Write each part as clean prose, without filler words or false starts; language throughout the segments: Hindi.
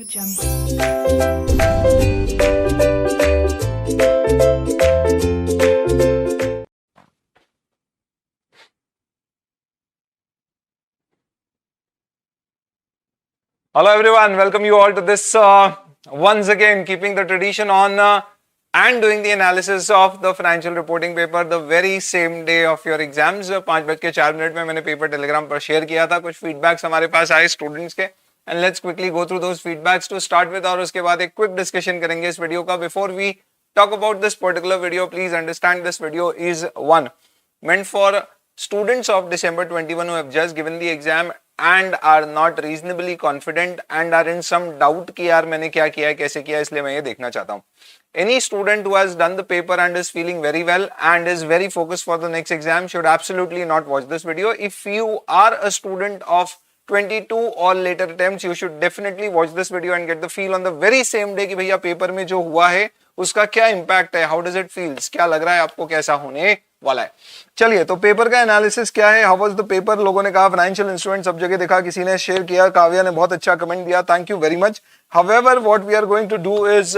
Jungle. Hello everyone, welcome you all to this once again keeping the tradition on and doing the analysis of the financial reporting paper the very same day of your exams. 5:04 में मैंने पेपर टेलीग्राम पर शेयर किया था, कुछ फीडबैक्स हमारे पास आए स्टूडेंट्स के and let's quickly go through those feedbacks to start with और उसके बाद एक क्विक डिस्कशन करेंगे इस वीडियो का. Before we talk about this particular video, please understand this video is one meant for students of December 21 who have just given the exam and are not reasonably confident and are in some doubt कि यार मैंने क्या किया है कैसे किया, इसलिए मैं ये देखना चाहता हूँ. Any student who has done the paper and is feeling very well and is very focused for the next exam should absolutely not watch this video. If you are a student of 22 or later attempts, you should definitely watch this video and get the feel on the very same day कि भैया पेपर में जो हुआ है उसका क्या इम्पैक्ट है, हाउ डज इट फील्स, क्या लग रहा है आपको कैसा होने वाला है. चलिए तो पेपर का एनालिसिस क्या है, हाउ वाज द पेपर. लोगों ने कहा फाइनेंशियल इंस्ट्रूमेंट सब जगह देखा, किसी ने शेयर किया, काव्या ने बहुत अच्छा कमेंट दिया, thank you very much. However what we are going to do is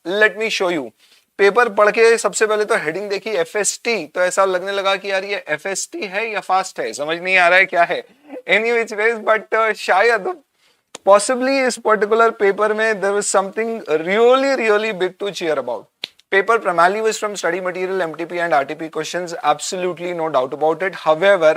let me show you. Paper पढ़ के सबसे पहले तो हेडिंग देखी एफएसटी, तो ऐसा लगने लगा कि यार ये एफएसटी है या फास्ट है, समझ नहीं आ रहा है क्या है. एनी विच वेज बट शायद possibly इस particular paper में there was something really big to cheer about. Paper primarily was from study material, MTP and RTP questions, absolutely no doubt about it. However,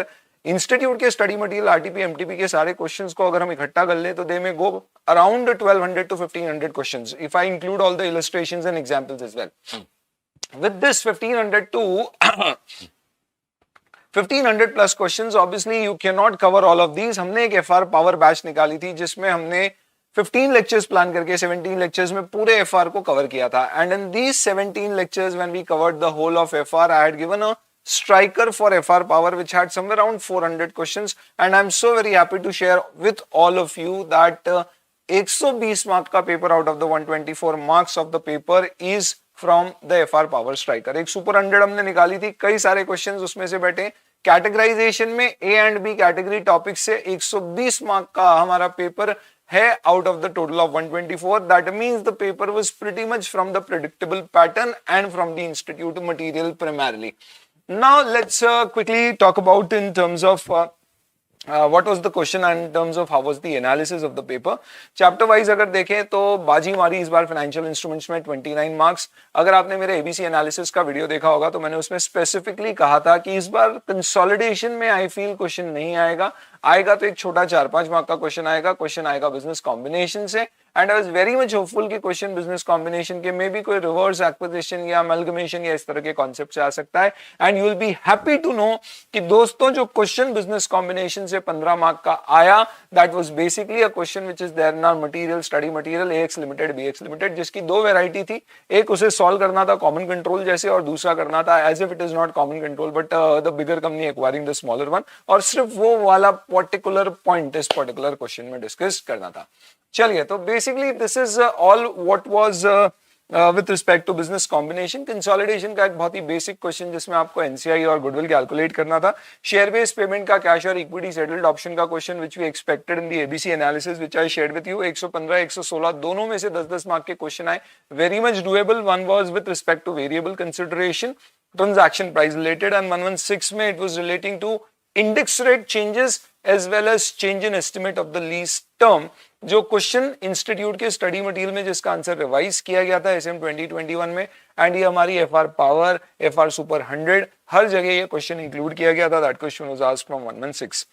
institute के study material, RTP, MTP के सारे questions को अगर हम इकट्ठा कर ले तो they may go around 1200 to 1500 questions if I include all the illustrations and examples as well. With this 1500 to 1500 plus questions, obviously you can not cover all of these. हमने एक एफआर पावर बैच निकाली थी जिसमें हमने 15 लेक्चर्स प्लान करके 17 लेक्चर्स में पूरे एफआर को कवर किया था. And in these 17 lectures when we covered the whole of FR, I had given a striker for FR power which had somewhere around 400 questions and I'm so very happy to share with all of you that 120 mark का paper out of the 124 marks of the paper is from the FR power striker. एक सुपर 100 हमने निकाली थी, कई सारे क्वेश्चंस उसमें से बैठे. कैटेगराइजेशन में A and B category topic से 120 मार्क का हमारा पेपर है out of the total of 124. That means the paper was pretty much from the predictable pattern and from the institute material primarily. Now let's quickly talk about in terms of what was the question and in terms of how was the analysis of the paper. Chapter wise अगर देखें तो बाजी मारी इस बार फाइनेंशियल इंस्ट्रूमेंट्स में 29 मार्क्स. अगर आपने मेरे एबीसी एनालिसिस का वीडियो देखा होगा तो मैंने उसमें स्पेसिफिकली कहा था कि इस बार कंसोलिडेशन में आई फील क्वेश्चन नहीं आएगा तो एक छोटा 4-5 मार्क का क्वेश्चन आएगा बिजनेस कॉम्बिनेशन से. And I was very much hopeful कि क्वेश्चन बिजनेस कॉम्बिनेशन के मे बी कोई रिवर्स एक्विजिशन या अमलगमेशन या इस तरह के कॉन्सेप्ट से आ सकता है. And you will be happy to know कि दोस्तों जो क्वेश्चन बिजनेस कॉम्बिनेशन से 15 मार्क का आया, that was basically a question which is there in our material, study material AX limited BX limited, जिसकी दो वैरायटी थी. एक उसे सॉल्व करना था कॉमन कंट्रोल जैसे और दूसरा करना था as if it is not common control but the bigger company acquiring the smaller one, और सिर्फ वो वाला पर्टिकुलर पॉइंट इस पर्टिकुलर क्वेश्चन में डिस्कस करना था. चलिए तो basically this is all what was with respect to business combination. Consolidation का एक बहुत ही बेसिक क्वेश्चन जिसमें आपको एनसीआई और गुडविल कैलकुलेट करना था. शेयर बेस्ड पेमेंट का कैश और इक्विटी सेटल्ड ऑप्शन का question which we expected in the ABC analysis which I shared with you. 115 116 दोनों में से 10-10 मार्क के क्वेश्चन आए, very much doable. One was with respect to variable consideration transaction price related and 116 में it was relating to index rate changes as well as change in estimate of the lease term. जो क्वेश्चन इंस्टीट्यूट के स्टडी मटेरियल में जिसका आंसर रिवाइज किया गया था SM 2021 में, एंड ये हमारी FR पावर, FR सुपर 100 हर जगह ये क्वेश्चन इंक्लूड किया गया था. That question was asked from 116.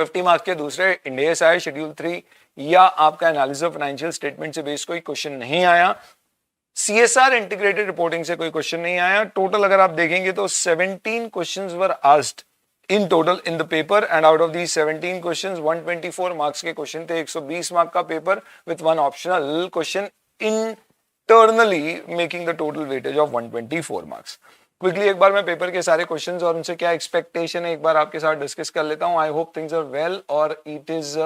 50 marks के दूसरे इंडेस आए शेड्यूल 3 या आपका एनालिसिस ऑफ फाइनेंशियल स्टेटमेंट से बेस्ड कोई क्वेश्चन नहीं आया. CSR इंटीग्रेटेड रिपोर्टिंग से कोई क्वेश्चन नहीं आया. टोटल अगर आप देखेंगे तो 17 questions were asked in total in the paper and out of these 17 questions 124 marks के क्वेश्चन थे. 120 मार्क का paper with one optional question internally making the total weightage of 124 marks. Quickly एक बार मैं पेपर के सारे क्वेश्चंस और उनसे क्या एक्सपेक्टेशन है एक बार आपके साथ डिस्कस कर लेता हूं. I hope things are well और it is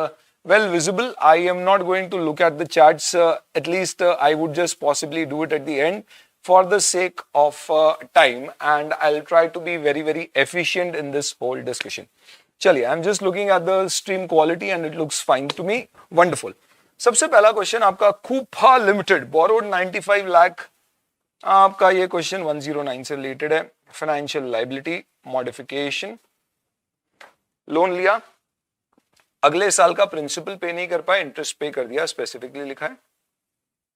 well visible. I am not going to look at the charts, at least I would just possibly do it at the end for the sake of time, and I'll try to be very efficient in this whole discussion. Chaliye, I'm just looking at the stream quality and it looks fine to me. Wonderful. सबसे पहला क्वेश्चन आपका खूफा लिमिटेड बोरोड 95 लाख, आपका ये क्वेश्चन 109 से रिलेटेड है। फाइनेंशियल लायबिलिटी मॉडिफिकेशन, लोन लिया, अगले साल का प्रिंसिपल पे नहीं कर पाए, इंटरेस्ट पे कर दिया, स्पेसिफिकली लिखा है।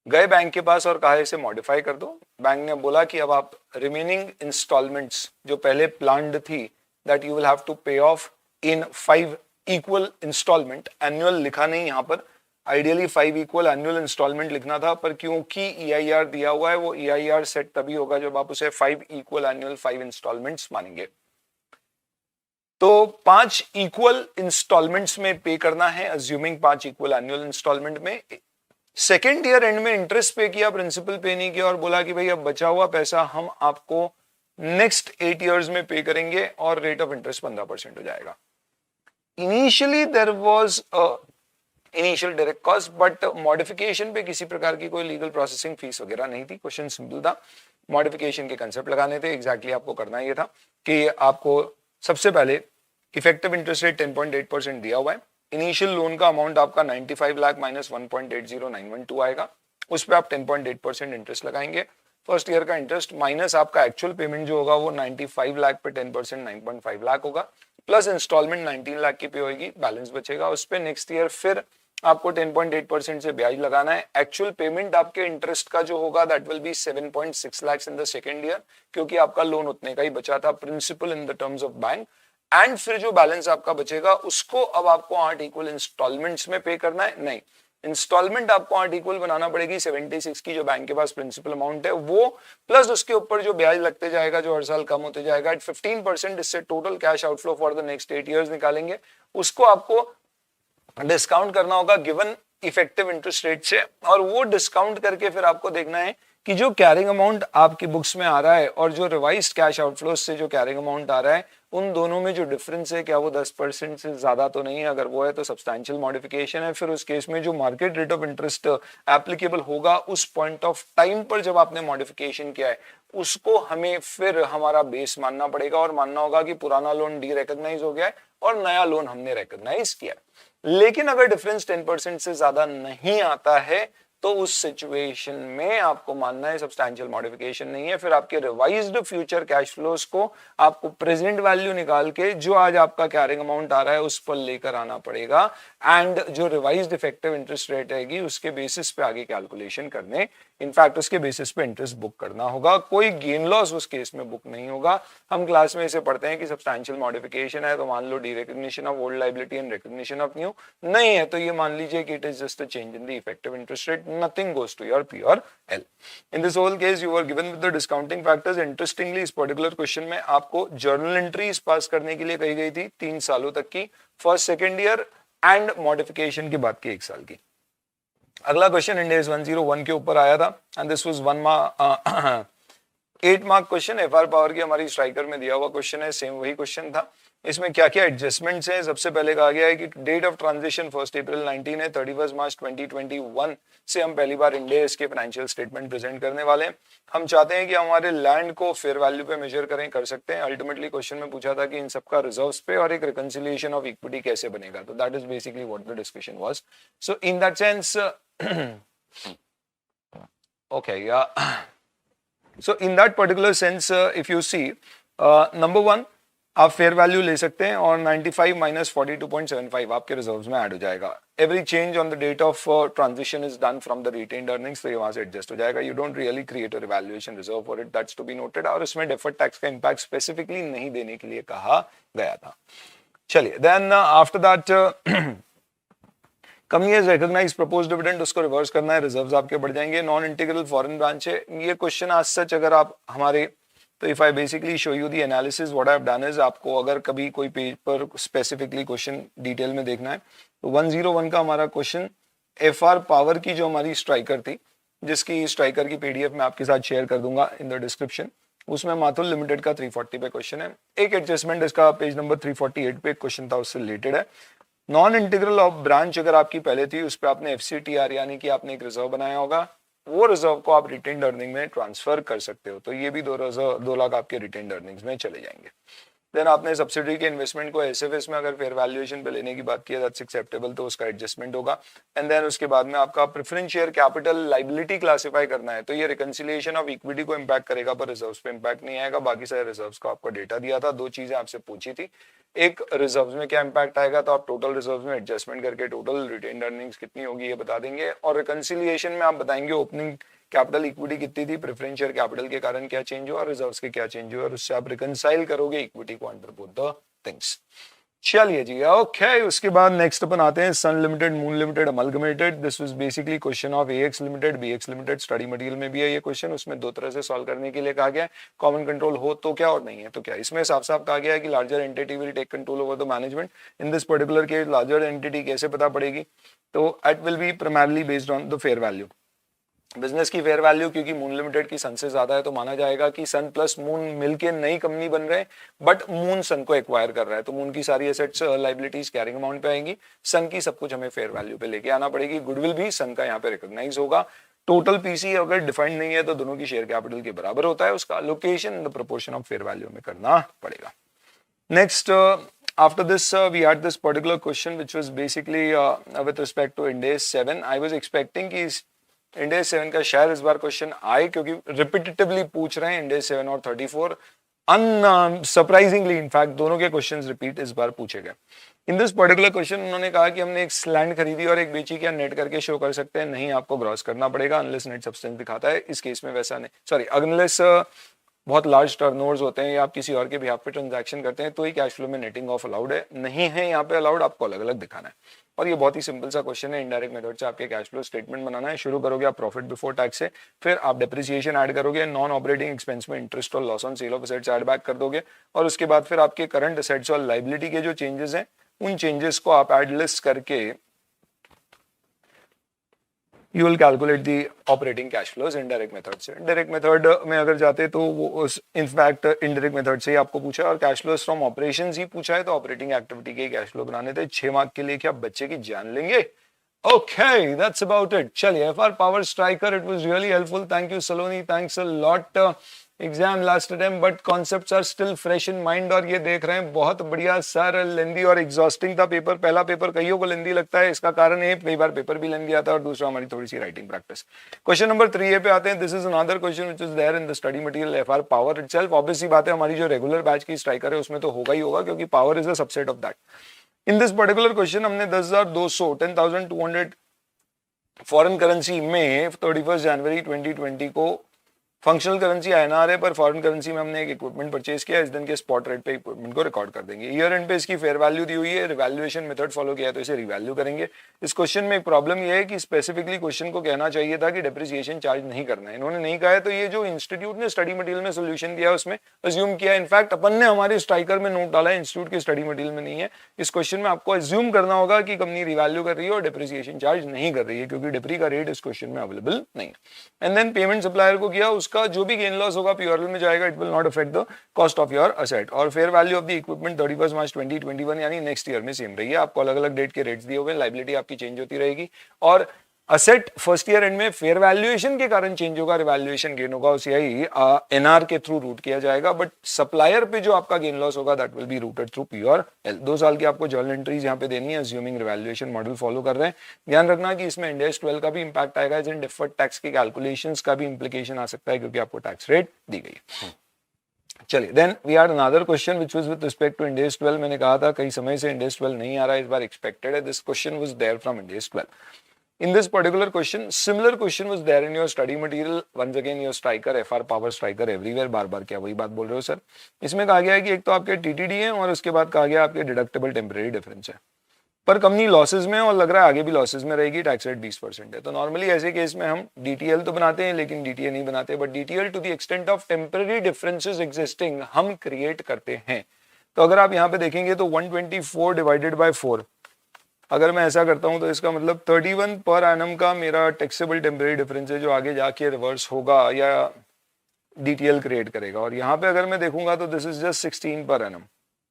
गए बैंक के पास और कहा इसे मॉडिफाई कर दो। बैंक ने बोला कि अब आप रिमेनिंग इंस्टॉलमेंट्स जो पहले प्लान्ड थी that you will have to pay off in 5 equal instalment, annual लिखा नहीं यहां पर, आइडियली 5 इक्वल एनुअल इंस्टॉलमेंट लिखना था, पर क्योंकि EIR दिया हुआ है, वो EIR सेट तभी होगा जब आप उसे 5 इक्वल एनुअल 5 इंस्टॉलमेंट्स मानेंगे। तो 5 इक्वल इंस्टॉलमेंट्स में पे करना है, अज्यूमिंग 5 इक्वल एनुअल इंस्टॉलमेंट में। सेकेंड ईयर एंड में इंटरेस्ट पे किया, प्रिंसिपल पे नहीं किया, और बोला कि भाई अब बचा हुआ पैसा हम आपको नेक्स्ट 8 इयर्स में पे करेंगे और रेट ऑफ इंटरेस्ट 15% हो जाएगा। Initially there was initial direct cost, but modification पे किसी प्रकार की कोई लीगल प्रोसेसिंग फीस वगैरह नहीं थी। क्वेश्चन सिंपल था, मॉडिफिकेशन के कंसेप्ट लगाने थे। एग्जैक्टली आपको करना ये था कि आपको सबसे पहले इफेक्टिव इंटरेस्ट रेट 10.8% दिया हुआ है, इनिशियल लोन का अमाउंट आपका 95 लाख माइनस 1.80912 आएगा, उस पर आप 10.8% इंटरेस्ट लगाएंगे। फर्स्ट ईयर का इंटरेस्ट माइनस आपका एक्चुअल पेमेंट जो होगा वो 95 लाख पे 10% 9.5 लाख होगा, प्लस इंस्टॉलमेंट 19 लाख की पे होगी, बैलेंस बचेगा। उस पर नेक्स्ट ईयर फिर आपको 10.8% से ब्याज लगाना है। एक्चुअल पेमेंट आपके इंटरेस्ट का जो होगा that will be 7.6 lakh in the second year, क्योंकि आपका लोन उतने का ही बचा था, principal in the terms of bank. And फिर जो बैलेंस आपका बचेगा उसको अब आपको 8 इक्वल इंस्टॉलमेंट्स में पे करना है। नहीं, इंस्टॉलमेंट आपको 8 इक्वल बनाना पड़ेगी, 76 की जो बैंक के पास प्रिंसिपल अमाउंट है वो, प्लस उसके ऊपर जो ब्याज लगते जाएगा जो हर साल कम होते जाएगा एट 15%, इससे total cash outflow for the next 8 years निकालेंगे। उसको आपको डिस्काउंट करना होगा गिवन इफेक्टिव इंटरेस्ट रेट से, और वो डिस्काउंट करके फिर आपको देखना है कि जो कैरिंग अमाउंट आपकी बुक्स में आ रहा है और जो रिवाइज्ड कैश आउटफ्लो से जो कैरिंग अमाउंट आ रहा है, उन दोनों में जो डिफरेंस है क्या वो 10% से ज्यादा तो नहीं है। अगर वो है तो सब्सटैंशियल मॉडिफिकेशन है। फिर उस केस में जो market rate of interest applicable होगा उस पॉइंट ऑफ टाइम पर जब आपने मॉडिफिकेशन किया है, उसको हमें फिर हमारा बेस मानना पड़ेगा और मानना होगा कि पुराना लोन डी रिकॉग्नाइज हो गया है और नया लोन हमने रिकॉग्नाइज किया। लेकिन अगर डिफरेंस 10% से ज्यादा नहीं आता है तो उस सिचुएशन में आपको मानना है सब्सटैंशियल मॉडिफिकेशन नहीं है। फिर आपके रिवाइज्ड फ्यूचर कैश फ्लोस को आपको प्रेजेंट वैल्यू निकाल के जो आज आपका कैरिंग अमाउंट आ रहा है उस पर लेकर आना पड़ेगा, एंड जो रिवाइज्ड इफेक्टिव इंटरेस्ट रेट रहेगी उसके बेसिस पे आगे कैलकुलेशन करने, इनफैक्ट उसके बेसिस पे इंटरेस्ट बुक करना होगा। कोई गेन लॉस उस केस में बुक नहीं होगा। हम क्लास में इसे पढ़ते हैं कि सब्सटैंशियल मॉडिफिकेशन है तो मान लो derecognition of old liability and recognition of new, नहीं है तो ये मान लीजिए कि it is just a change in the effective interest rate, nothing goes to your P or L. In this whole case you were given with the discounting factors. Interestingly इस पर्टिकुलर क्वेश्चन में आपको जर्नल एंट्रीज पास करने के लिए कही गई थी 3 सालों तक की, first second year and modification की बात की 1 साल की। अगला क्वेश्चन इंडेक्स 101 के ऊपर आया था and this was 8 mark question, FR power की हमारी स्ट्राइकर में दिया हुआ क्वेश्चन है, सेम वही क्वेश्चन था। इसमें क्या क्या एडजस्टमेंट्स हैं, सबसे पहले कहा गया है कि डेट ऑफ ट्रांजिशन 1 अप्रैल 19 है, 31 मार्च 2021 से हम पहली बार इंडेस के फाइनेंशियल स्टेटमेंट प्रेजेंट करने वाले हैं। हम चाहते हैं कि हमारे लैंड को फेयर वैल्यू पे मेजर करें, कर सकते हैं। अल्टीमेटली क्वेश्चन में पूछा था कि इन सबका रिजर्व्स पे और एक रिकंसिलिएशन ऑफ इक्विटी कैसे बनेगा, तो that is basically what the discussion was. So in that sense okay या so in that particular sense if you see number 1 आप फेयर वैल्यू ले सकते हैं और 95 माइनस 42.75 आपके रिजर्व्स में ऐड हो जाएगा। Every change on the date of transition is done from the retained earnings, तो ये वहां से एडजस्ट हो जाएगा। You don't really create a revaluation reserve for it, that's to be noted. और इसमें डेफर्ड टैक्स का इंपैक्ट स्पेसिफिकली नहीं देने के लिए कहा गया था। चलिए then after that company has recognise proposed dividend, उसको रिवर्स करना है, रिजर्व्स आपके बढ़ जाएंगे। नॉन इंटीग्रल फॉरेन ब्रांच है, ये क्वेश्चन आज सच अगर आप हमारे, तो if I basically show you the analysis what I have done is, आपको अगर कभी कोई पेज पर स्पेसिफिकली क्वेश्चन डिटेल में देखना है तो 101 का हमारा क्वेश्चन FR पावर की जो हमारी स्ट्राइकर थी, जिसकी स्ट्राइकर की PDF मैं आपके साथ शेयर कर दूंगा इन द डिस्क्रिप्शन, उसमें माथुर लिमिटेड का 340 पे क्वेश्चन है। एक एडजस्टमेंट इसका पेज नंबर 348 पे क्वेश्चन था, उससे रिलेटेड है। नॉन इंटीग्रल ऑफ ब्रांच अगर आपकी पहले थी, उस पर आपने FCTR यानी कि आपने एक रिजर्व बनाया होगा, वो रिजर्व को आप रिटेन्ड अर्निंग में ट्रांसफर कर सकते हो, तो ये भी 2 लाख आपके रिटेन्ड अर्निंग्स में चले जाएंगे। देन आपने सब्सिडरी के इन्वेस्टमेंट को एसएफएस में अगर फेयर वैल्यूएशन पे लेने की बात की है दैट्स एक्सेप्टेबल, तो उसका एडजस्टमेंट होगा। एंड देन उसके बाद में आपका preference share capital liability classify करना है, तो ये रिकंसिलिएशन ऑफ इक्विटी को इंपैक्ट करेगा पर रिजर्व्स पे इंपैक्ट नहीं आएगा। बाकी सारे रिजर्व्स का आपका डेटा दिया था, दो चीजें आपसे पूछी थी, एक रिजर्व्स में क्या इंपैक्ट आएगा, तो आप टोटल रिजर्व्स में एडजस्टमेंट करके टोटल रिटेन्ड अर्निंग्स कितनी होगी ये बता देंगे, और रिकंसिलिएशन में आप बताएंगे ओपनिंग कैपिटल इक्विटी कितनी थी, प्रेफरेंस शेयर कैपिटल के कारण क्या चेंज हुआ, रिजर्व्स के क्या चेंज हुआ, और उससे आप रिकंसाइल करोगे इक्विटी को अंडर बोथ द थिंग्स। चलिए जी, ओके। उसके बाद नेक्स्ट अपन आते हैं Sun limited Moon limited amalgamated. This was basically question of AX limited BX limited, study material में भी है ये क्वेश्चन। उसमें दो तरह से सॉल्व करने के लिए कहा गया है, कॉमन कंट्रोल हो तो क्या और नहीं है तो क्या। इसमें साफ साफ कहा गया है कि larger entity will take control over the management. In this particular case larger entity कैसे पता पड़ेगी, तो it will be primarily based on the fair value, business की फेयर वैल्यू। क्योंकि मून लिमिटेड की सन से ज्यादा है तो माना जाएगा कि सन प्लस मून मिलके नई कंपनी बन रहे हैं, बट मून सन को एक्वायर कर रहा है, तो मून की सारी एसेट्स लायबिलिटीज कैरिंग अमाउंट पे आएंगी, सन की सब कुछ हमें फेयर वैल्यू पे लेके आना पड़ेगी। गुडविल भी सन का यहाँ पे रिकॉग्नाइज होगा। टोटल पीसी अगर डिफाइंड नहीं है तो दोनों की शेयर कैपिटल के बराबर होता है, उसका allocation the proportion of fair value में करना पड़ेगा। Next after this we had this particular question which was basically with respect to Ind AS 7. I was expecting कि Ind AS 7 का शायद इस बार क्वेश्चन आए, क्योंकि रिपीटेटिवली पूछ रहे हैं Ind AS 7 और 34, अनसरप्राइजिंगली इनफैक्ट दोनों के क्वेश्चंस रिपीट इस बार पूछे गए। इन दिस पर्टिकुलर क्वेश्चन उन्होंने कहा कि हमने एक लैंड खरीदी और एक बेची, क्या नेट करके शो कर सकते हैं, नहीं आपको ग्रॉस करना पड़ेगा अनलेस नेट सब्सटेंस दिखाता है। इस केस में वैसा नहीं, सॉरी अनलेस बहुत लार्ज टर्नओवर्स होते हैं या आप किसी और के बिहाफ पे ट्रांजैक्शन करते हैं तो ही कैश फ्लो में नेटिंग ऑफ अलाउड है, नहीं है यहाँ पे अलाउड, आपको अलग अलग दिखाना है। और ये बहुत ही सिंपल सा क्वेश्चन है, इनडायरेक्ट मेथड से आपके कैश फ्लो स्टेटमेंट बनाना है। शुरू करोगे आप प्रॉफिट बिफोर टैक्स से, फिर आप डेप्रिसिएशन ऐड करोगे, नॉन ऑपरेटिंग एक्सपेंस में इंटरेस्ट और loss on sale of assets add back कर दोगे, और उसके बाद फिर आपके करंट एसेट्स और लायबिलिटी के जो चेंजेस हैं उन चेंजेस को आप ऐड लिस्ट करके you will calculate the operating cash flows indirect method से। डायरेक्ट मेथड में अगर जाते तो वो इनफैक्ट इनडायरेक्ट मेथड से ही आपको पूछा है और कैश फ्लोज फ्रॉम ऑपरेशंस ही पूछा है, तो ऑपरेटिंग एक्टिविटी के कैश फ्लो बनाने थे। 6 मार्क के लिए क्या बच्चे की जान लेंगे। Okay, that's about it. चलिए, FR power striker, it was really helpful, thank you Saloni, thanks a lot. Exam last time but concepts are still fresh in mind, और ये देख रहे हैं बहुत बढ़िया सर। लेंदी और एग्जॉस्टिंग था पेपर, पहला पेपर कईयों को लेंदी लगता है, इसका कारण है कई बार पेपर भी लेंदी आता है, और दूसरा हमारी थोड़ी सी राइटिंग प्रैक्टिस। क्वेश्चन नंबर 3 पे आते हैं। This is another question which is there in the study material FR power itself. Obvious सी बात है, हमारी जो रेगुलर बैच की स्ट्राइकर है उसमें तो होगा ही होगा, क्योंकि power is a subset of that. In this particular question हमने 10,200 फॉरेन करेंसी में 31 जनवरी 2020 को फंक्शनल करेंसी आईएनआर है, पर फॉरेन करेंसी में हमने एक इक्विपमेंट परचेज किया, इस दिन के स्पॉट रेट पे इक्विपमेंट को रिकॉर्ड कर देंगे। ईयर एंड पे इसकी फेयर वैल्यू दी हुई है, रिवैल्यूएशन मेथड फॉलो किया है तो इसे रिवैल्यू करेंगे। इस क्वेश्चन में एक प्रॉब्लम यह है कि स्पेसिफिकली क्वेश्चन को कहना चाहिए था कि डेप्रिसिएशन चार्ज नहीं करना है, इन्होंने नहीं कहा है, तो ये जो इंस्टीट्यूट ने स्टडी मटेरियल में सोल्यूशन दिया है उसमें अज्यूम किया। इनफैक्ट अपन ने हमारे स्ट्राइकर में नोट डाला है, इंस्टीट्यूट के स्टडी मटेरियल में नहीं है। इस क्वेश्चन में आपको अज्यूम करना होगा कि कंपनी रिवैल्यू कर रही है और डेप्रिसिएशन चार्ज नहीं कर रही है, क्योंकि डेप्री का रेट इस क्वेश्चन में अवेलेबल नहीं है। एंड देन पेमेंट सप्लायर को किया, उसका जो भी गेन लॉस होगा पीआरएल में जाएगा, it will not affect the cost of your asset. और fair value of the equipment 31 March 2021 यानी नेक्स्ट ईयर में सेम रही है। आपको अलग अलग डेट के रेट्स दिए हुए, लायबिलिटी आपकी चेंज होती रहेगी, और असेट फर्स्ट ईयर एंड में फेयर वैल्यूएशन के कारण चेंज होगा, रिवैल्यूएशन गेन होगा, उसे यही एनआर के थ्रू रूट किया जाएगा। बट सप्लायर पे जो आपका गेन लॉस होगा that will B rooted through PRL. 2 साल की आपको जर्नल एंट्रीज यहाँ पे देनी है, अज्यूमिंग रिवैल्यूएशन मॉडल फॉलो कर रहे हैं। ध्यान रखना कि इसमें इंड AS 12 का भी इंपैक्ट आएगा, इन डिफर्ड टैक्स के कैलकुलेशंस का भी इंप्लीकेशन आ सकता है, क्योंकि आपको टैक्स रेट दी गई है। चलिए, then we had another question which was with respect to Ind AS 12। मैंने कहा था कई समय से इंड AS 12 नहीं आ रहा है, इस बार एक्सपेक्टेड है। This question was there from Ind AS 12। In this particular question, similar question was there in your study material. Once again, your striker, FR power striker everywhere. बार बार क्या वही बात बोल रहे हो सर। इसमें कहा गया है कि एक तो आपके TTD है और उसके बाद कहा गया आपके डिडक्टेबल टेम्परेरी डिफरेंस है, पर कंपनी लॉसेज में और लग रहा है आगे भी लॉसेज में रहेगी, टैक्स रेट 20% है। तो नॉर्मली ऐसे केस में हम DTL तो बनाते हैं लेकिन DTA नहीं बनाते, but DTL to the extent of temporary differences existing हम क्रिएट करते हैं। तो अगर आप यहाँ पे देखेंगे तो 124 डिवाइडेड बाय 4, अगर मैं ऐसा करता हूं तो इसका मतलब 31 पर एनम का मेरा टैक्सेबल टेम्परेरी डिफरेंस है, जो आगे जाके रिवर्स होगा या DTL क्रिएट करेगा। और यहाँ पे अगर मैं देखूंगा तो this is just 16 per annum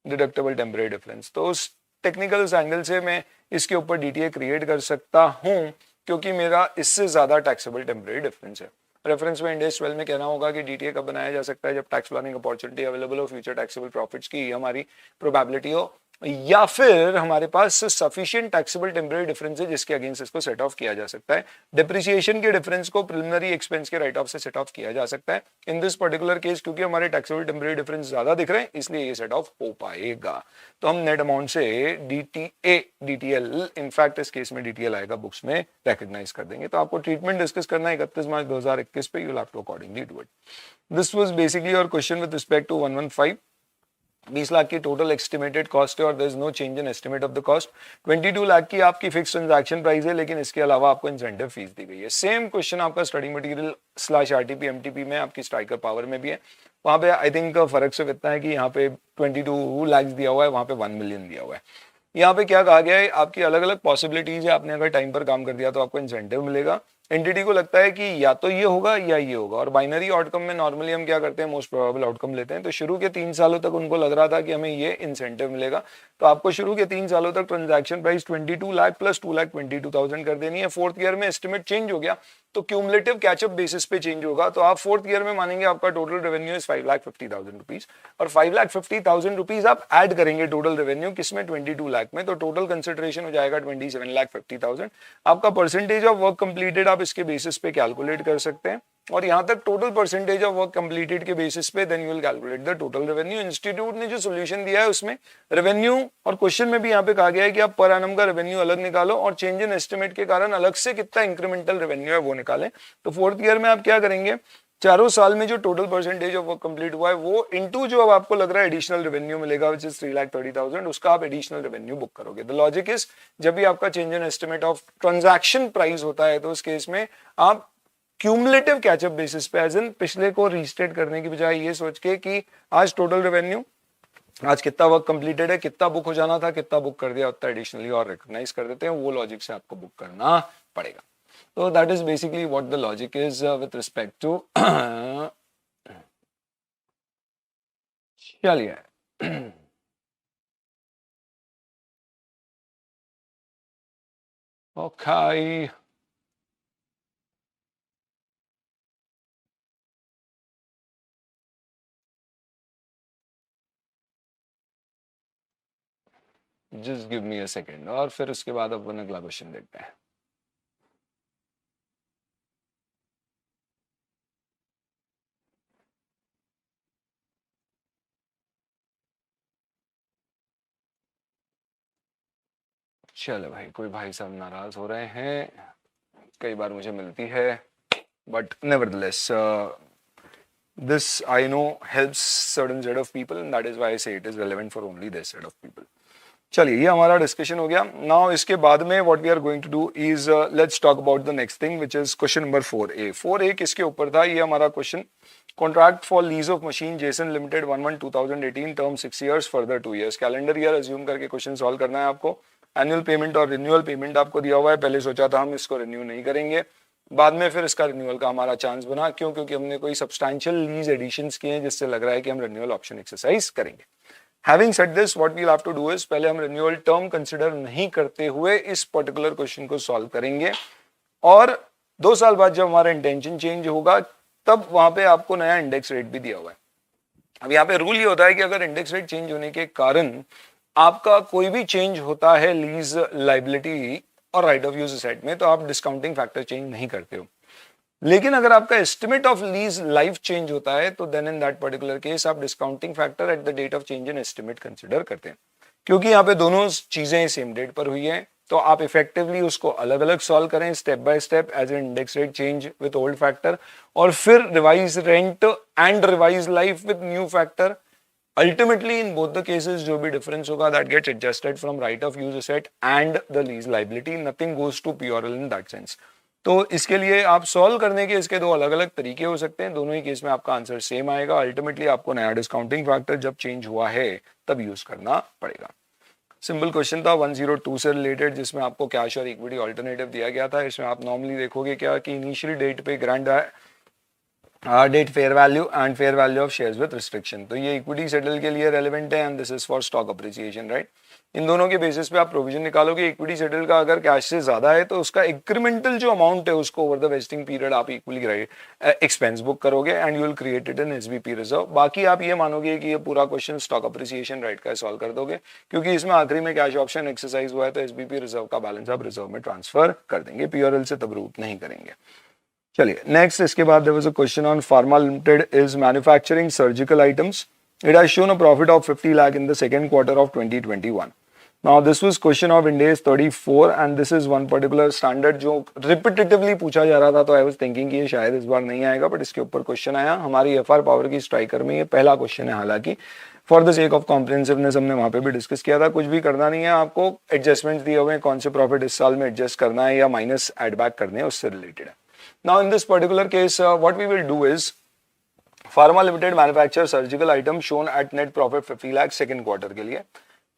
deductible temporary difference. तो उस टेक्निकल एंगल से मैं इसके ऊपर DTA क्रिएट कर सकता हूं, क्योंकि मेरा इससे ज्यादा टैक्सेबल टेम्परेरी डिफरेंस है। रेफरेंस में इंडेक्स 12 में कहना होगा कि डीटीए कब बनाया जा सकता है, जब टैक्स प्लानिंग अपॉर्चुनिटी अवेलेबल हो, फ्यूचर टैक्सेबल प्रॉफिट्स की हमारी प्रोबेबिलिटी हो, या फिर हमारे पास सफिशिएंट टैक्सेबल टेम्पररी डिफरेंस है जिसके अगेंस्ट इसको सेट ऑफ किया जा सकता है। डिप्रिसिएशन के डिफरेंस को प्रिलिमिनरी एक्सपेंस के राइट ऑफ से सेट ऑफ किया जा सकता है। इन दिस पर्टिकुलर केस क्योंकि हमारे टैक्सेबल टेम्पररी डिफरेंस ज्यादा दिख रहे हैं इसलिए ये सेट ऑफ हो पाएगा। तो हम नेट अमाउंट से डीटीए डीटीएल, इनफैक्ट इस केस में डीटीएल आएगा, बुक्स में रिकॉग्नाइज कर देंगे। तो आपको ट्रीटमेंट डिस्कस करना है 31 मार्च 2021 पे, you will have to accordingly do it. This was basically your question with respect to 115। 20 lakh की टोटल एस्टिमेटेड कॉस्ट है और there is no change in estimate of the cost. 22 lakh की आपकी फिक्स ट्रांजैक्शन प्राइस है, लेकिन इसके अलावा आपको इंसेंटिव फीस दी गई है। सेम क्वेश्चन आपका स्टडी मटेरियल / आरटीपी एमटीपी में आपकी स्ट्राइकर पावर में भी है। वहां पे आई थिंक फर्क सिर्फ इतना है कि यहाँ पे 22 लाख दिया हुआ है, वहां पे 1 मिलियन दिया हुआ है। यहाँ पे क्या कहा गया है, आपकी अलग अलग पॉसिबिलिटीज है, आपने अगर टाइम पर काम कर दिया तो आपको इंसेंटिव मिलेगा। एंटिटी को लगता है कि या तो ये होगा या ये होगा, और बाइनरी आउटकम में नॉर्मली हम क्या करते हैं, मोस्ट प्रोबेबल आउटकम लेते हैं। तो शुरू के 3 सालों तक उनको लग रहा था कि हमें ये इंसेंटिव मिलेगा, तो आपको शुरू के 3 सालों तक ट्रांजैक्शन प्राइस 22 लाख प्लस 2,22,000 कर देनी है। 4th ईयर में एस्टिमेट चेंज हो गया तो क्यूमुलेटिव कैचअप बेसिस पे चेंज होगा, तो आप 4th ईयर में मानेंगे आपका टोटल रेवेन्यू इज 5,50,000 रुपीज, और 5,50,000 रुपीज आप ऐड करेंगे टोटल रेवेन्यू किसमें, 22 लाख में, तो टोटल कंसिडरेशन हो जाएगा 27,50,000। आपका परसेंटेज ऑफ वर्क कंप्लीटेड आप इसके बेसिस पे कैलकुलेट कर सकते हैं, और यहां तक total percentage of work completed के बेसिस पे then you will calculate the total revenue. Institute ने जो सोल्यूशन दिया है उसमें रेवेन्यू, और क्वेश्चन में भी यहाँ पे कहा गया है कि आप पर एनम का रेवेन्यू अलग निकालो और चेंज इन एस्टिमेट के कारण अलग से कितना इंक्रीमेंटल रेवेन्यू है वो निकालें। तो 4th ईयर में आप क्या करेंगे, चारों साल में जो total percentage of work complete हुआ है वो इनटू जो अब आपको लग रहा है एडिशनल रेवेन्यू मिलेगा विच इज 3,30,000, उसका आप एडिशनल रेवेन्यू बुक करोगे। द लॉजिक इज जब भी आपका change in estimate of transaction price होता है तो उस केस में आप क्यूमुलेटिव कैचअप बेसिस पे, एज इन पिछले को रीस्टेट करने की बजाय ये सोच के कि आज टोटल रेवेन्यू, आज कितना वर्क कंप्लीटेड है, कितना बुक हो जाना था, कितना बुक कर दिया, उतना एडिशनली और रिकॉग्नाइज कर देते हैं, वो लॉजिक से आपको बुक करना पड़ेगा। तो that is basically what the logic is with respect to चलिए okay just give me a second, और फिर उसके बाद अपन अगला क्वेश्चन देखते हैं। चलो भाई, कोई भाई साहब नाराज हो रहे हैं, कई बार मुझे मिलती है, but nevertheless this I know helps certain set of people and that is why I say it is relevant for only this set of people. चलिए ये हमारा डिस्कशन हो गया। नाउ इसके बाद में what we are going to do is let's talk about the next thing which is question number 4A। 4A किसके ऊपर था, ये हमारा question, contract for lease of machine Jason limited 1/1/2018 term 6 years further 2 years। Calendar year assume करके क्वेश्चन सॉल्व करना है आपको। एनुअल पेमेंट और रिन्यूअल पेमेंट आपको दिया हुआ है, पहले सोचा था हम इसको रिन्यू नहीं करेंगे, बाद में फिर इसका रिन्यूअल का हमारा चांस बना, क्यों, क्योंकि हमने कोई सब्सटैंशियल लीज एडिशंस किए हैं जिससे लग रहा है कि हम रिन्यूअल ऑप्शन एक्सरसाइज करेंगे। Having said this, what we will have to do is, पहले हम रिन्यूअल टर्म कंसीडर नहीं करते हुए इस पर्टिकुलर क्वेश्चन को सॉल्व करेंगे, और 2 साल बाद जब हमारा इंटेंशन चेंज होगा तब वहां पे आपको नया इंडेक्स रेट भी दिया हुआ है। अब यहाँ पे रूल ये होता है कि अगर इंडेक्स रेट चेंज होने के कारण आपका कोई भी चेंज होता है लीज लाइबिलिटी और राइट ऑफ यूज एसेट में, तो आप डिस्काउंटिंग फैक्टर चेंज नहीं करते हो। लेकिन अगर आपका estimate of lease life change होता है तो then in that particular case आप discounting factor at the date of change in estimate consider करते हैं। क्योंकि यहाँ पे दोनों चीजें सेम डेट पर हुई है, तो आप इफेक्टिवली उसको अलग अलग सॉल्व करें step by step as an index rate change with old factor, और फिर revise rent and revise life with new factor. Ultimately, in both the cases, जो भी difference होगा that gets adjusted from right of use asset and the lease liability. Nothing goes to puerile in that sense. तो इसके लिए आप सॉल्व करने के इसके 2 अलग अलग तरीके हो सकते हैं, दोनों ही केस में आपका आंसर सेम आएगा। अल्टीमेटली आपको नया डिस्काउंटिंग फैक्टर जब चेंज हुआ है तब यूज करना पड़ेगा। सिंपल क्वेश्चन था 102 से रिलेटेड, जिसमें आपको कैश और इक्विटी ऑल्टरनेटिव दिया गया था। इसमें आप नॉर्मली देखोगे क्या कि इनिशियल डेट पे grant date fair value and fair value of shares with restriction. तो ये इक्विटी सेटल के लिए रेलेवेंट है and this is for stock appreciation, right. इन दोनों के बेसिस पे आप प्रोविजन निकालोगे। इक्विटी सेटल का अगर कैश से ज्यादा है तो उसका इंक्रीमेंटल जो अमाउंट है उसको ओवर द वेस्टिंग पीरियड आप इक्वली एक्सपेंस बुक करोगे and you will create it in SBP reserve. बाकी आप ये मानोगे कि ये पूरा क्वेश्चन स्टॉक अप्रिसिएशन राइट का सॉल्व कर दोगे, क्योंकि इसमें आखिरी में कैश ऑप्शन एक्सरसाइज हुआ है तो एसबीपी रिजर्व का बैलेंस आप रिजर्व में ट्रांसफर कर देंगे, पीआरएल से तब रूट नहीं करेंगे। चलिए नेक्स्ट, इसके बाद there was a question on pharma limited is manufacturing surgical items, it has shown a profit of 50 lakh in the second quarter of 2021। Now this was question of Ind AS 34 and this is one particular standard जो repetitively पूछा जा रहा था, तो I was thinking कि ये शायद इस बार नहीं आएगा, बट इसके ऊपर क्वेश्चन आया। हमारी एफआर पावर की स्ट्राइकर में ये पहला क्वेश्चन है, हालांकि फॉर द सेक ऑफ कॉम्प्रिहेंसिवनेस हमने वहां पे भी डिस्कस किया था। कुछ भी करना नहीं है, आपको एडजस्टमेंट दिए हुए हैं, कौन से प्रॉफिट इस साल में एडजस्ट करना है या माइनस एड बैक करने हैं, उससे रिलेटेड है। Now in this particular case what we will do is pharma limited manufacture surgical item shown at net profit 50 lakh second quarter के लिए।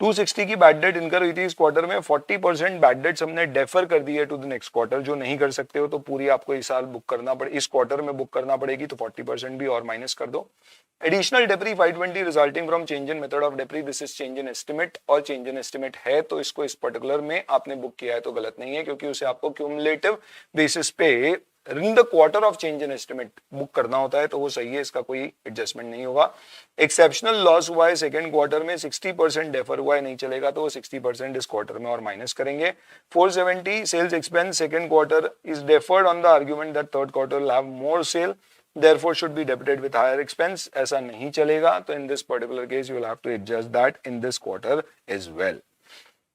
260 की बैड डेट इनकर हुई थी इस क्वार्टर में। 40% बैड डेट्स हमने डेफर कर दी है टू द नेक्स्ट क्वार्टर। जो नहीं कर सकते हो तो पूरी आपको इस साल बुक करना पड़े, इस क्वार्टर में बुक करना पड़ेगी, तो 40% भी और माइनस कर दो। Additional depre 520 resulting from change in method of depre, this is change in estimate, और चेंज इन एस्टिमेट है तो इसको इस पर्टिकुलर में आपने बुक किया है तो गलत नहीं है, क्योंकि उसे आपको क्यूमुलेटिव बेसिस पे in the quarter of change in estimate book करना होता है, तो वो सही है, इसका कोई एडजस्टमेंट नहीं होगा। एक्सेप्शनल लॉस हुआ है सेकंड क्वार्टर में, 60% डेफर हुआ है, नहीं चलेगा, तो वो 60% इस क्वार्टर में और माइनस करेंगे। 470 sales expense second quarter is deferred on the argument that third quarter will have more sale, therefore should be debited with higher expense, ऐसा नहीं चलेगा, तो in this particular case you will have to adjust that in this quarter as well।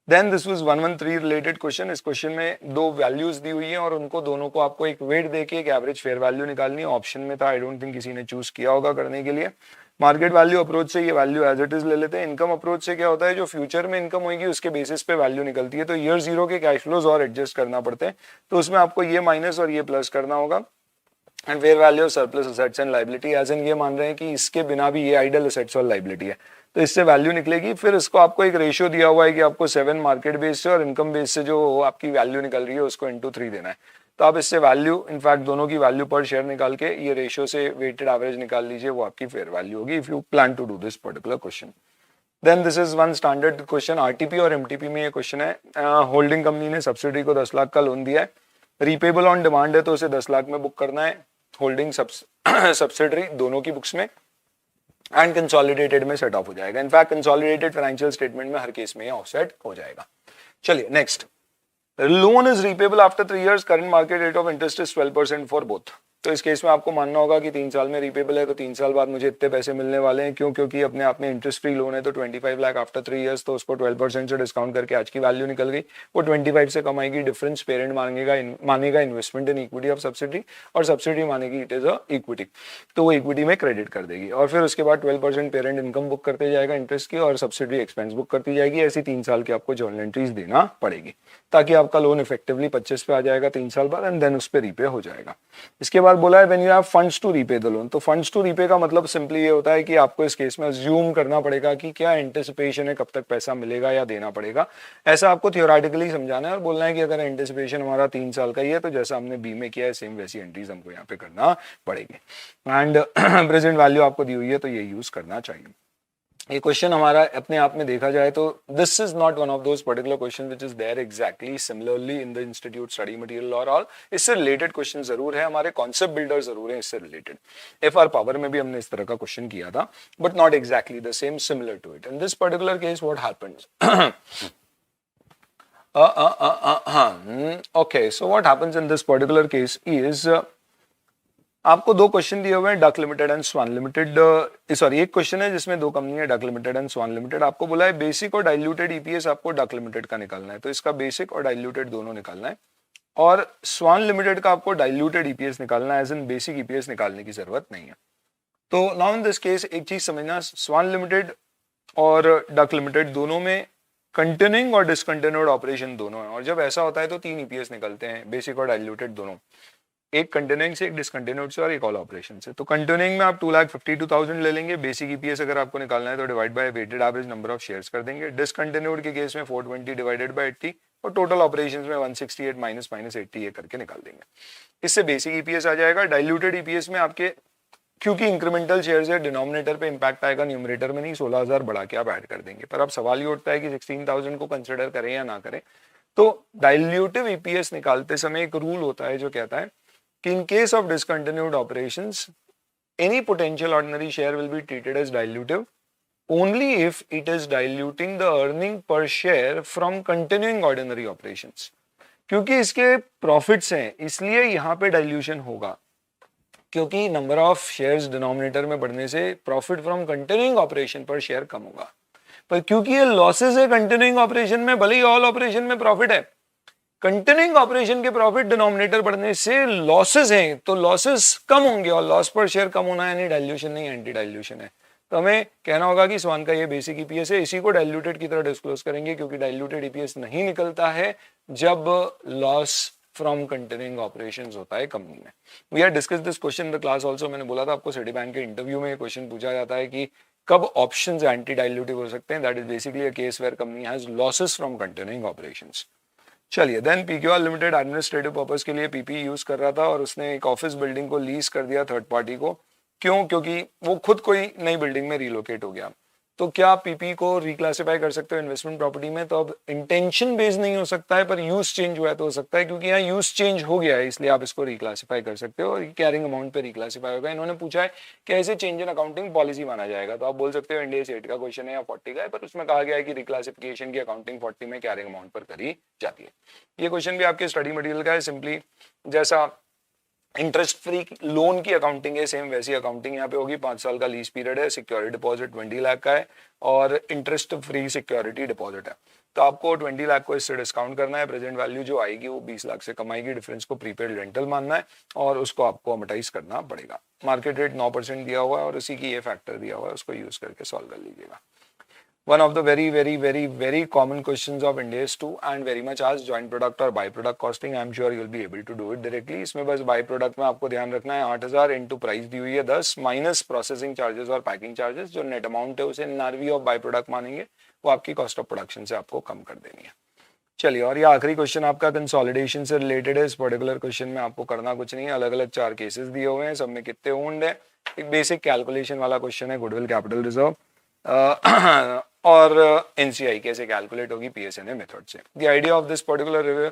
Then this was 113 related question। इस क्वेश्चन में दो वैल्यूज दी हुई हैं और उनको दोनों को आपको एक वेट देके एक एवरेज फेयर वैल्यू निकालनी है। ऑप्शन में था, आई डोंट थिंक किसी ने चूज किया होगा करने के लिए। मार्केट वैल्यू अप्रोच से ये वैल्यू एज इट इज ले लेते हैं। इनकम अप्रोच से क्या होता है, जो फ्यूचर में इनकम होगी उसके बेसिस पे वैल्यू निकलती है, तो ईयर जीरो के कैश फ्लोज और एडजस्ट करना पड़ते हैं, तो उसमें आपको ये माइनस और ये प्लस करना होगा। And fair value of surplus assets and liability, as in ये मान रहे हैं कि इसके बिना भी ये आइडल असेट्स और लायबिलिटी है, तो इससे वैल्यू निकलेगी। फिर इसको आपको एक रेशियो दिया हुआ है कि आपको 7 मार्केट बेस से और इनकम बेस से जो आपकी वैल्यू निकल रही है उसको इंटू 3 देना है, तो आप इससे वैल्यू इनफैक्ट दोनों की वैल्यू पर शेयर निकाल के ये रेशियो से वेटेड एवरेज निकाल लीजिए, वो आपकी फेयर वैल्यू होगी if you plan to do this particular question. Then this is one standard question. RTP और एमटीपी में ये क्वेश्चन है। होल्डिंग कंपनी ने सब्सिडी को 10 लाख का लोन दिया है, रीपेबल ऑन डिमांड है, तो उसे 10 लाख में बुक करना है। होल्डिंग सब्सिडरी दोनों की बुक्स में एंड कंसोलिडेटेड में सेट ऑफ हो जाएगा। इनफैक्ट कंसोलिडेटेड फाइनेंशियल स्टेटमेंट में हर केस में ऑफसेट हो जाएगा। चलिए next, loan is repayable after 3 years, current market rate of interest is 12% for both. तो इस केस में आपको मानना होगा कि 3 साल में रीपेबल है, तो 3 साल बाद मुझे इतने पैसे मिलने वाले हैं। क्यों? क्योंकि अपने आप में इंटरेस्ट फ्री लोन है, तो 25 लाख आफ्टर 3 इयर्स, तो उसको 12% से डिस्काउंट करके आज की वैल्यू निकल गई, वो 25 से कम आएगी। डिफरेंस पेरेंट मानेगा investment in equity of subsidy, और सब्सिडी मानेगी इट इज अ इक्विटी, तो वो इक्विटी में क्रेडिट कर देगी। और फिर उसके बाद 12% पेरेंट इनकम बुक करते जाएगा इंटरेस्ट की, और सब्सिडी एक्सपेंस बुक करती जाएगी। ऐसी 3 साल की आपको जर्नल एंट्रीज देना पड़ेगी, ताकि आपका लोन इफेक्टिवली 25 पे आ जाएगा 3 साल बाद, एंड देन उस पर रीपे हो जाएगा। इसके बाद बोला है when you have funds to repay the loan, तो फंड्स टू रीपे का मतलब सिंपली ये होता है कि आपको इस केस में अज्यूम करना पड़ेगा कि क्या एंटिसिपेशन है, कब तक पैसा मिलेगा या देना पड़ेगा। ऐसा आपको थियोरेटिकली समझाना है और बोलना है कि अगर एंटिसिपेशन हमारा 3 साल का ही है, तो जैसा हमने बी में किया है सेम वैसी एंट्रीज हमको यहाँ पे करना पड़ेगी। एंड प्रेजेंट वैल्यू आपको दी हुई है, तो ये यूज करना चाहिए। ये क्वेश्चन हमारा अपने आप में देखा जाए तो this is not one of those particular question which is there exactly similarly in the institute study material और ऑल। इससे रिलेटेड क्वेश्चन जरूर है, हमारे कॉन्सेप्ट बिल्डर जरूर है इससे रिलेटेड। एफआर पावर में भी हमने इस तरह का क्वेश्चन किया था, but not exactly the same, similar to it. In this particular case what happens, okay, so what happens in this particular case is आपको 2 क्वेश्चन दिए हुए हैं, Duck limited and Swan limited. Sorry, एक क्वेश्चन है जिसमें 2 कंपनी है, Duck limited and Swan limited. आपको बोला है बेसिक और डाइल्यूटेड ईपीएस आपको डक लिमिटेड का निकालना है, तो इसका बेसिक और डाइल्यूटेड दोनों निकालना है। और स्वान लिमिटेड का आपको डाइल्यूटेड ईपीएस निकालना है, एज इन बेसिक ईपीएस निकालने की जरूरत नहीं है। तो नाउ इन दिस केस एक चीज समझना, स्वान लिमिटेड और डक लिमिटेड दोनों में कंटिन्यूइंग और डिसकंटिन्यूड ऑपरेशन दोनों है, और जब ऐसा होता है तो 3 ईपीएस निकलते हैं, बेसिक और डाइल्यूटेड दोनों, एक कंटिन्यूइंग से, एक डिसकंटिन्यूड से और एक ऑल ऑपरेशन से। तो कंटिन्यूइंग में आप 2,52,000 ले लेंगे। बेसिक ईपीएस अगर आपको निकालना है तो divide by weighted average number of shares कर देंगे। डिसकंटिन्यूड के केस में 420 डिवाइडेड बाय 80, और टोटल ऑपरेशंस में 168 माइनस 80 ये करके निकाल देंगे। इससे बेसिक ईपीएस आ जाएगा। डाइल्यूटेड ईपीएस में आपके क्योंकि इंक्रीमेंटल शेयर से डिनोमिनेटर पे इंपैक्ट आएगा, न्यूमरेटर में नहीं। 16,000 बढ़ा के आप ऐड कर देंगे। पर अब सवाल ये उठता है कि 16,000 को कंसिडर करें या ना करें। तो डाइल्यूटिव ईपीएस निकालते समय एक रूल होता है जो कहता है कि in case of discontinued operations any potential ordinary share will be treated as dilutive only if it is diluting the earning per share from continuing ordinary operations। क्योंकि इसके प्रॉफिट्स हैं इसलिए यहां पे डाइल्यूशन होगा, क्योंकि नंबर ऑफ शेयर्स डिनोमिनेटर में बढ़ने से प्रॉफिट फ्रॉम कंटिन्यूइंग ऑपरेशन पर शेयर कम होगा। पर क्योंकि ये लॉसेस है कंटिन्यूइंग ऑपरेशन में, भले ही ऑल ऑपरेशन में प्रॉफिट है, कंटिन्यूइंग ऑपरेशन के प्रॉफिट डिनोमिनेटर बढ़ने से लॉसेस हैं तो लॉसेस कम होंगे, और लॉस पर शेयर कम होना यानी डाइल्यूशन नहीं, एंटी डाइल्यूशन है। तो हमें कहना होगा कि स्वान का ये बेसिक ईपीएस है, इसी को डाइल्यूटेड की तरह डिस्क्लोज करेंगे, क्योंकि डाइल्यूटेड ईपीएस नहीं निकलता है जब लॉस फ्रॉम कंटिन्यूइंग ऑपरेशंस होता है कंपनी में। We are discuss this question in the class also. मैंने बोला था आपको सिटी बैंक के इंटरव्यू में क्वेश्चन पूछा जाता है कि कब ऑप्शंस एंटी डाइल्यूटिव हो सकते हैं। That is basically a case where company has losses from continuing operations. चलिए, then PQR limited administrative purpose के लिए पीपी यूज कर रहा था और उसने एक ऑफिस बिल्डिंग को लीज कर दिया थर्ड पार्टी को। क्यों? क्योंकि वो खुद कोई नई बिल्डिंग में रिलोकेट हो गया। तो क्या पीपी को रिक्लासिफाई कर सकते हो इन्वेस्टमेंट प्रॉपर्टी में? तो अब इंटेंशन बेस्ड नहीं हो सकता है, पर यूज चेंज हुआ है तो हो सकता है, क्योंकि यहाँ यूज चेंज हो गया है इसलिए आप इसको रिक्लासिफाई कर सकते हो और कैरिंग अमाउंट पे रिक्लासिफाई होगा। इन्होंने पूछा है कि ऐसे चेंज इन अकाउंटिंग पॉलिसी माना जाएगा, तो आप बोल सकते हो इंडिया 8 का क्वेश्चन है या 40 का है, पर उसमें कहा गया है कि रिक्लासिफिकेशन की अकाउंटिंग 40 में कैरिंग अमाउंट पर करी जाती है। ये क्वेश्चन भी आपके स्टडी मटेरियल का है। सिंपली जैसा इंटरेस्ट फ्री लोन की अकाउंटिंग है, सेम वैसी अकाउंटिंग यहाँ पे होगी। 5 साल का लीज पीरियड है, सिक्योरिटी डिपॉजिट 20 लाख का है और इंटरेस्ट फ्री सिक्योरिटी डिपॉजिट है। तो आपको 20 लाख को इससे डिस्काउंट करना है, प्रेजेंट वैल्यू जो आएगी वो 20 लाख से कम आएगी, डिफरेंस को प्रीपेड रेंटल मानना है और उसको आपको अमोर्टाइज करना पड़ेगा। मार्केट रेट 9% दिया हुआ है और उसी की ये फैक्टर दिया हुआ है, उसको यूज करके सॉल्व कर लीजिएगा। One of the very common questions of Indies 2 and very much asked, joint product और by product costing. I am sure you will be able to do it directly. इसमें बस by product में आपको ध्यान रखना है 8,000 इंटू प्राइस दी हुई है 10 माइनस प्रोसेसिंग चार्जेस और पैकिंग चार्जेस, जो नेट अमाउंट है उसे NRV ऑफ बाय प्रोडक्ट मानेंगे, वो आपकी कॉस्ट ऑफ प्रोडक्शन से आपको कम कर देनी है। चलिए, और ये आखिरी क्वेश्चन आपका कंसोलिडेशन से रिलेटेड है। इस पर्टिकुलर क्वेश्चन में आपको करना कुछ नहीं है, अलग अलग 4 केसेस दिए हुए हैं, सब में कितने ओन्ड है, एक बेसिक कैलकुलेशन वाला क्वेश्चन है, गुडविल कैपिटल रिजर्व और एनसीआई कैसे कैलकुलेट होगी पीएसएनए मेथड से। The idea of this particular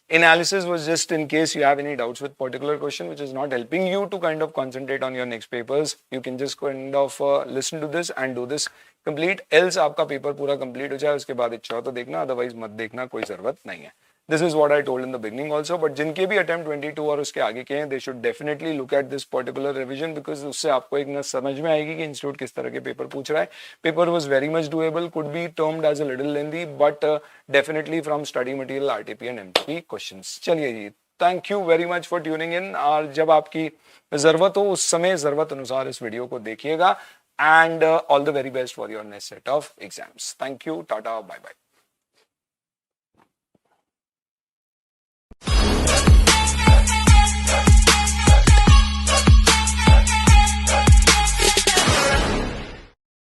analysis was just in case you have any doubts with particular question which is not helping you to kind of concentrate on your next papers. You can just kind of listen to this and do this complete, else आपका पेपर पूरा complete हो जाए, उसके बाद इच्छा हो तो देखना, अदरवाइज मत देखना, कोई जरूरत नहीं है। This is what I told in the beginning also, but जिनके भी attempt 22 और उसके आगे के हैं, they should definitely look at this particular revision because उससे आपको एक न समझ में आएगी कि इंस्टीट्यूट किस तरह के पेपर पूछ रहा है। Paper was very much doable, could be termed as a little lengthy, but definitely from study material, RTP and MTP questions। चलिए जी, thank you very much for tuning in। और जब आपकी जरूरत हो उस समय जरूरत अनुसार इस वीडियो को देखिएगा, and all the very best for your next set of exams। Thank you, tata, bye bye.